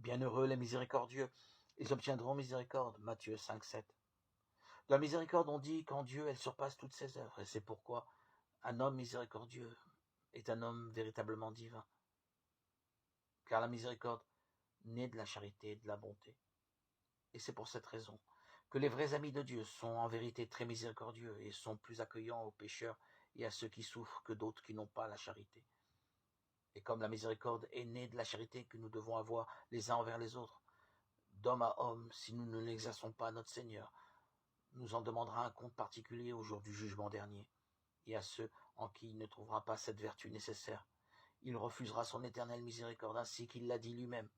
Bienheureux les miséricordieux, ils obtiendront miséricorde. Matthieu 5, 7. De la miséricorde, on dit qu'en Dieu, elle surpasse toutes ses œuvres, et c'est pourquoi un homme miséricordieux est un homme véritablement divin. Car la miséricorde naît de la charité et de la bonté. Et c'est pour cette raison que les vrais amis de Dieu sont en vérité très miséricordieux et sont plus accueillants aux pécheurs et à ceux qui souffrent que d'autres qui n'ont pas la charité. Et comme la miséricorde est née de la charité que nous devons avoir les uns envers les autres, d'homme à homme, si nous ne l'exerçons pas, notre Seigneur nous en demandera un compte particulier au jour du jugement dernier. Et à ceux en qui il ne trouvera pas cette vertu nécessaire, il refusera son éternelle miséricorde, ainsi qu'il l'a dit lui-même.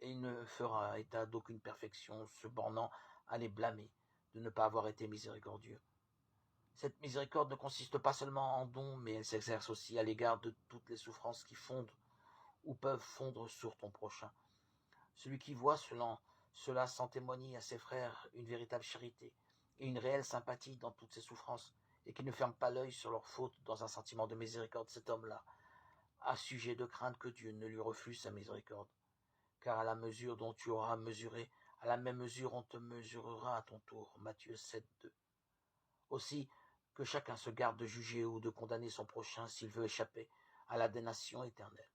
Et il ne fera état d'aucune perfection, se bornant à les blâmer de ne pas avoir été miséricordieux. Cette miséricorde ne consiste pas seulement en dons, mais elle s'exerce aussi à l'égard de toutes les souffrances qui fondent ou peuvent fondre sur ton prochain. Celui qui voit cela sans témoigner à ses frères une véritable charité et une réelle sympathie dans toutes ses souffrances, et qui ne ferme pas l'œil sur leurs fautes dans un sentiment de miséricorde, cet homme-là a sujet de craindre que Dieu ne lui refuse sa miséricorde. Car à la mesure dont tu auras mesuré, à la même mesure on te mesurera à ton tour. Matthieu 7, 2. Aussi, que chacun se garde de juger ou de condamner son prochain s'il veut échapper à la damnation éternelle.